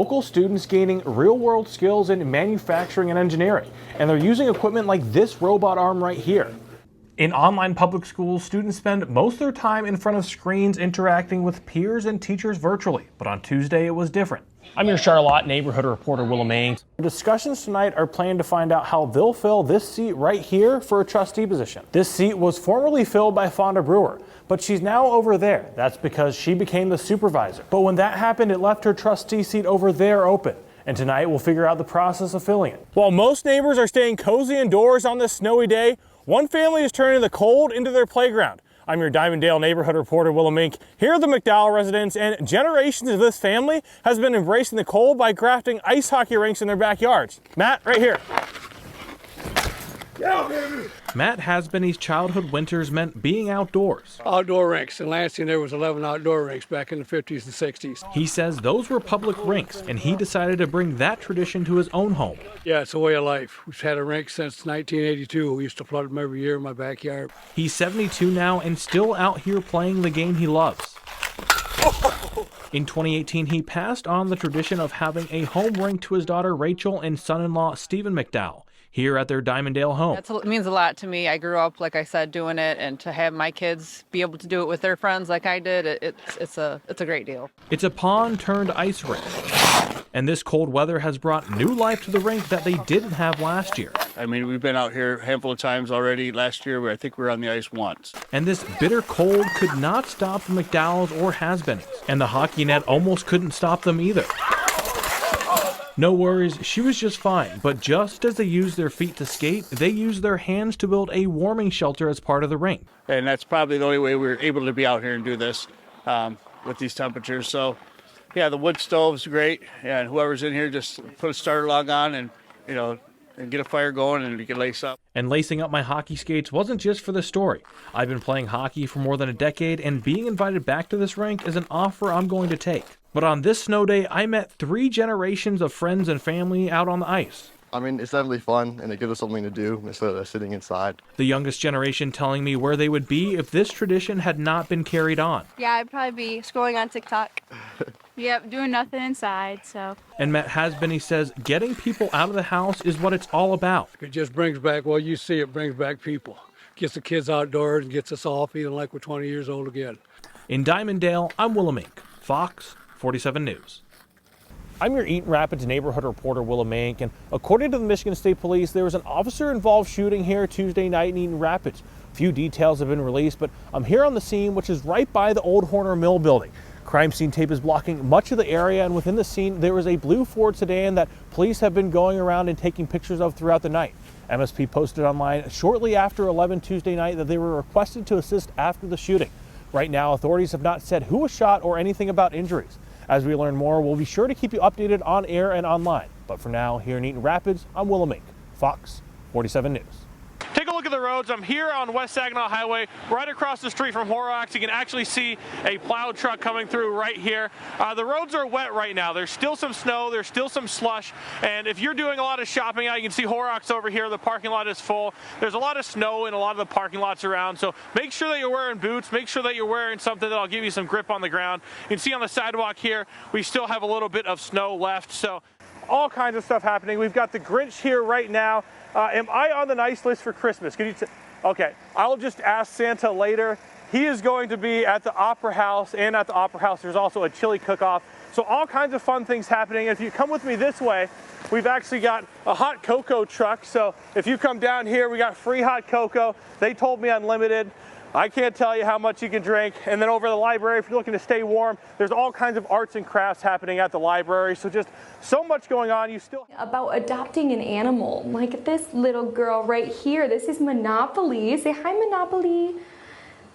local students gaining real-world skills in manufacturing and engineering, and they're using equipment like this robot arm right here. In online public schools, students spend most of their time in front of screens interacting with peers and teachers virtually, but on Tuesday it was different. I'm your Charlotte neighborhood reporter, Lemmink. The discussions tonight are planned to find out how they'll fill this seat right here for a trustee position. This seat was formerly filled by Fonda Brewer, but she's now over there. That's because she became the supervisor. But when that happened, it left her trustee seat over there open. And tonight we'll figure out the process of filling it. While most neighbors are staying cozy indoors on this snowy day, one family is turning the cold into their playground. I'm your Diamondale neighborhood reporter, Lemmink. Here are the McDowell residents, and generations of this family has been embracing the cold by crafting ice hockey rinks in their backyards. Matt, right here. Yeah, baby. Matt Hasbany's childhood winters meant being outdoors. Outdoor rinks. In Lansing, there was 11 outdoor rinks back in the 50s and 60s. He says those were public rinks, and he decided to bring that tradition to his own home. Yeah, it's a way of life. We've had a rink since 1982. We used to flood them every year in my backyard. He's 72 now and still out here playing the game he loves. In 2018, he passed on the tradition of having a home rink to his daughter Rachel and son-in-law Stephen McDowell here at their Diamondale home. It means a lot to me. I grew up, like I said, doing it, and to have my kids be able to do it with their friends like I did, it's a great deal. It's a pond turned ice rink, and this cold weather has brought new life to the rink that they didn't have last year. I mean, we've been out here a handful of times already. Last year, I think we were on the ice once. And this bitter cold could not stop the McDowells or Hasbany's, and the hockey net almost couldn't stop them either. No worries, she was just fine, but just as they used their feet to skate, they used their hands to build a warming shelter as part of the rink. And that's probably the only way we were able to be out here and do this with these temperatures. So, yeah, the wood stove's great, and whoever's in here just put a starter log on and, and get a fire going and you can lace up. And lacing up my hockey skates wasn't just for the story. I've been playing hockey for more than a decade, and being invited back to this rink is an offer I'm going to take. But on this snow day, I met 3 generations of friends and family out on the ice. I mean, it's definitely fun, and it gives us something to do instead of sitting inside. The youngest generation telling me where they would be if this tradition had not been carried on. Yeah, I'd probably be scrolling on TikTok. Yep, doing nothing inside, so. And Matt Hasbany says getting people out of the house is what it's all about. It just brings back, well, you see, it brings back people. Gets the kids outdoors and gets us all feeling like we're 20 years old again. In Diamondale, I'm Lemmink, Fox 47 News. I'm your Eaton Rapids neighborhood reporter, Lemmink, and according to the Michigan State Police, there was an officer-involved shooting here Tuesday night in Eaton Rapids. Few details have been released, but I'm here on the scene, which is right by the old Horner Mill building. Crime scene tape is blocking much of the area, and within the scene, there is a blue Ford sedan that police have been going around and taking pictures of throughout the night. MSP posted online shortly after 11 Tuesday night that they were requested to assist after the shooting. Right now, authorities have not said who was shot or anything about injuries. As we learn more, we'll be sure to keep you updated on air and online. But for now, here in Eaton Rapids, I'm Lemmink, Fox 47 News. Take a look at the roads. I'm here on West Saginaw Highway, right across the street from Horrocks. You can actually see a plow truck coming through right here. The roads are wet right now. There's still some snow, there's still some slush, and if you're doing a lot of shopping out, you can see Horrocks over here. The parking lot is full. There's a lot of snow in a lot of the parking lots around, so make sure that you're wearing boots. Make sure that you're wearing something that'll give you some grip on the ground. You can see on the sidewalk here, we still have a little bit of snow left, so all kinds of stuff happening. We've got the Grinch here right now. Am I on the nice list for Christmas? Okay, I'll just ask Santa later. He is going to be at the Opera House, and at the Opera House there's also a chili cook-off. So all kinds of fun things happening. If you come with me this way, we've actually got a hot cocoa truck. So if you come down here, we got free hot cocoa. They told me unlimited. I can't tell you how much you can drink. And then over the library, if you're looking to stay warm, there's all kinds of arts and crafts happening at the library. So just so much going on. About adopting an animal, like this little girl right here. This is Monopoly. Say hi, Monopoly.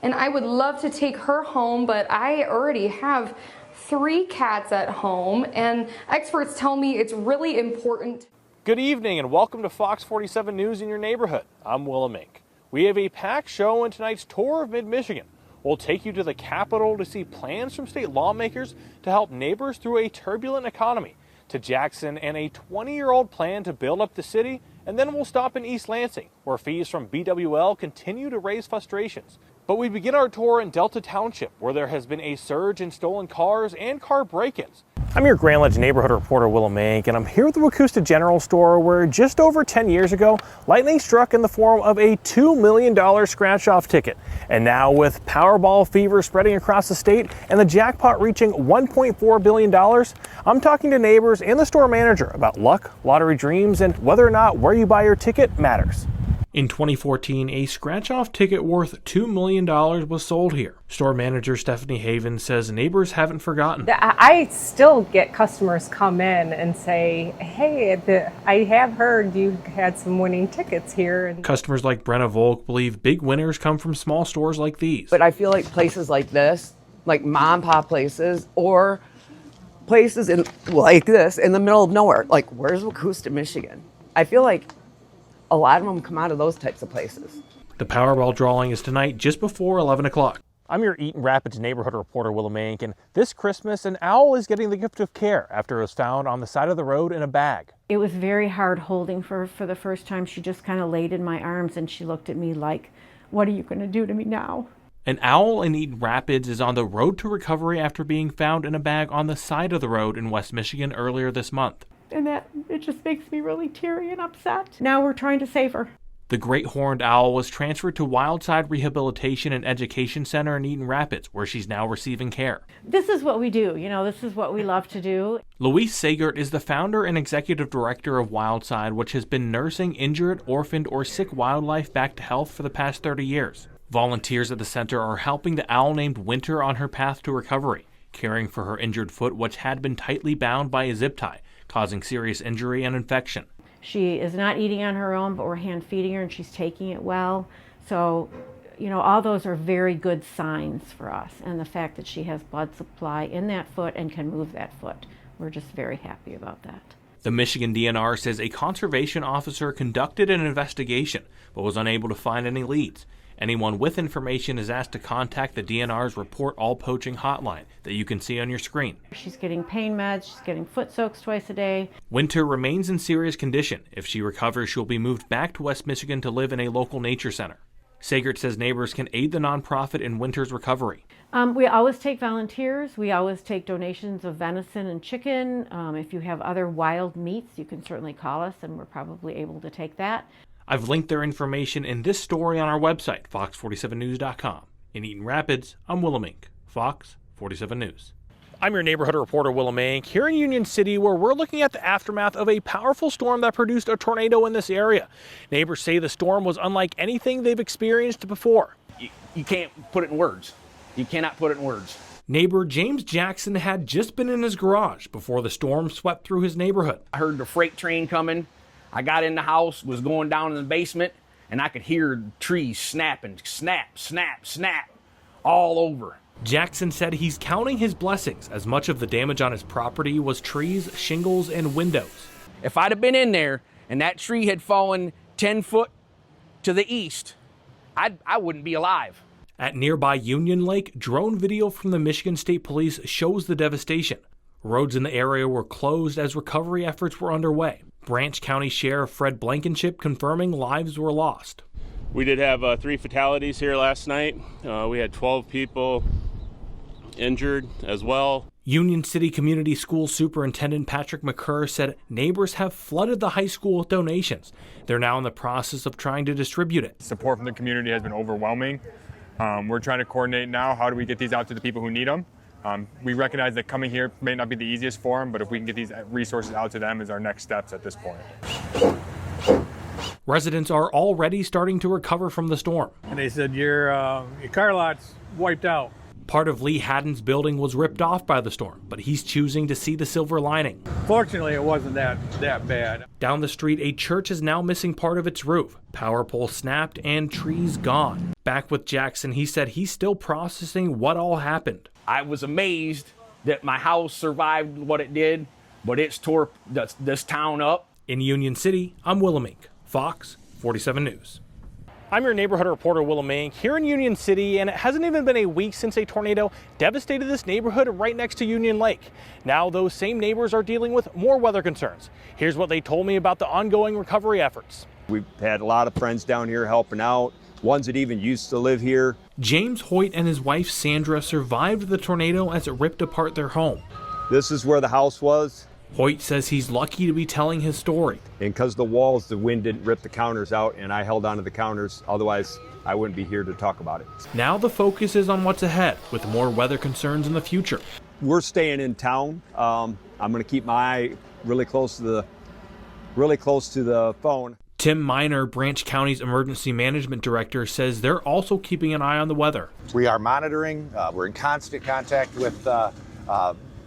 And I would love to take her home, but I already have 3 cats at home, and experts tell me it's really important. Good evening and welcome to Fox 47 News in your neighborhood. I'm Lemmink. We have a packed show in tonight's tour of mid-Michigan. We'll take you to the Capitol to see plans from state lawmakers to help neighbors through a turbulent economy, to Jackson and a 20-year-old plan to build up the city, and then we'll stop in East Lansing, where fees from BWL continue to raise frustrations. But we begin our tour in Delta Township, where there has been a surge in stolen cars and car break-ins. I'm your Grand Ledge neighborhood reporter, Lemmink, and I'm here at the Wacusta General Store where just over 10 years ago, lightning struck in the form of a $2 million scratch-off ticket. And now with Powerball fever spreading across the state and the jackpot reaching $1.4 billion, I'm talking to neighbors and the store manager about luck, lottery dreams, and whether or not where you buy your ticket matters. In 2014, a scratch-off ticket worth $2 million was sold here. Store manager Stephanie Haven says neighbors haven't forgotten. I still get customers come in and say, hey, I have heard you had some winning tickets here. Customers like Brenna Volk believe big winners come from small stores like these. But I feel like places like this, like mom and pop places, or places like this in the middle of nowhere, like where's Wacusta, Michigan? I feel like a lot of them come out of those types of places. The Powerball drawing is tonight just before 11 o'clock. I'm your Eaton Rapids neighborhood reporter, Lemmink, and this Christmas, an owl is getting the gift of care after it was found on the side of the road in a bag. It was very hard holding her for the first time. She just kind of laid in my arms and she looked at me like, what are you going to do to me now? An owl in Eaton Rapids is on the road to recovery after being found in a bag on the side of the road in West Michigan earlier this month. And it just makes me really teary and upset. Now we're trying to save her. The great horned owl was transferred to Wildside Rehabilitation and Education Center in Eaton Rapids, where she's now receiving care. This is what we do. This is what we love to do. Louise Sagert is the founder and executive director of Wildside, which has been nursing injured, orphaned, or sick wildlife back to health for the past 30 years. Volunteers at the center are helping the owl named Winter on her path to recovery, caring for her injured foot, which had been tightly bound by a zip tie, causing serious injury and infection. She is not eating on her own, but we're hand feeding her and she's taking it well. So, all those are very good signs for us. And the fact that she has blood supply in that foot and can move that foot, we're just very happy about that. The Michigan DNR says a conservation officer conducted an investigation, but was unable to find any leads. Anyone with information is asked to contact the DNR's Report All Poaching hotline that you can see on your screen. She's getting pain meds, she's getting foot soaks twice a day. Winter remains in serious condition. If she recovers, she'll be moved back to West Michigan to live in a local nature center. Sagert says neighbors can aid the nonprofit in Winter's recovery. We always take volunteers. We always take donations of venison and chicken. If you have other wild meats, you can certainly call us and we're probably able to take that. I've linked their information in this story on our website, fox47news.com. In Eaton Rapids, I'm Lemmink, Fox 47 News. I'm your neighborhood reporter, Lemmink, here in Union City, where we're looking at the aftermath of a powerful storm that produced a tornado in this area. Neighbors say the storm was unlike anything they've experienced before. You can't put it in words. You cannot put it in words. Neighbor James Jackson had just been in his garage before the storm swept through his neighborhood. I heard the freight train coming. I got in the house, was going down in the basement, and I could hear trees snapping, snap, snap, snap, all over. Jackson said he's counting his blessings as much of the damage on his property was trees, shingles, and windows. If I'd have been in there and that tree had fallen 10 foot to the east, I wouldn't be alive. At nearby Union Lake, drone video from the Michigan State Police shows the devastation. Roads in the area were closed as recovery efforts were underway. Branch County Sheriff Fred Blankenship confirming lives were lost. We did have 3 fatalities here last night. We had 12 people injured as well. Union City Community School Superintendent Patrick McCurr said neighbors have flooded the high school with donations. They're now in the process of trying to distribute it. Support from the community has been overwhelming. We're trying to coordinate now. How do we get these out to the people who need them? We recognize that coming here may not be the easiest for them, but if we can get these resources out to them is our next steps at this point. Residents are already starting to recover from the storm. And they said, your car lot's wiped out. Part of Lee Haddon's building was ripped off by the storm, but he's choosing to see the silver lining. Fortunately, it wasn't that bad. Down the street, a church is now missing part of its roof. Power pole snapped and trees gone. Back with Jackson, he said he's still processing what all happened. I was amazed that my house survived what it did, but it's tore this town up. In Union City, I'm Lemmink, Fox 47 News. I'm your neighborhood reporter, Lemmink, here in Union City, and it hasn't even been a week since a tornado devastated this neighborhood right next to Union Lake. Now those same neighbors are dealing with more weather concerns. Here's what they told me about the ongoing recovery efforts. We've had a lot of friends down here helping out, ones that even used to live here. James Hoyt and his wife Sandra survived the tornado as it ripped apart their home. This is where the house was. Hoyt says he's lucky to be telling his story. And because the walls, the wind didn't rip the counters out, and I held onto the counters. Otherwise, I wouldn't be here to talk about it. Now the focus is on what's ahead, with more weather concerns in the future. We're staying in town. I'm going to keep my eye really close to the phone. Tim Miner, Branch County's Emergency Management Director, says they're also keeping an eye on the weather. We are monitoring. We're in constant contact with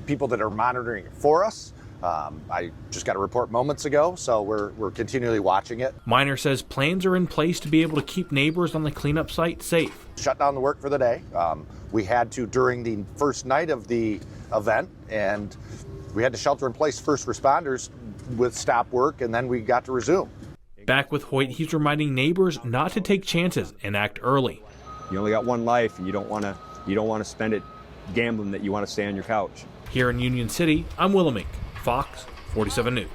people that are monitoring it for us. I just got a report moments ago, so we're continually watching it. Miner says plans are in place to be able to keep neighbors on the cleanup site safe. Shut down the work for the day. We had to during the first night of the event, and we had to shelter in place first responders with stop work, and then we got to resume. Back with Hoyt, he's reminding neighbors not to take chances and act early. You only got one life, and you don't want to spend it gambling that you want to stay on your couch. Here in Union City, I'm Lemmink, Fox 47 News.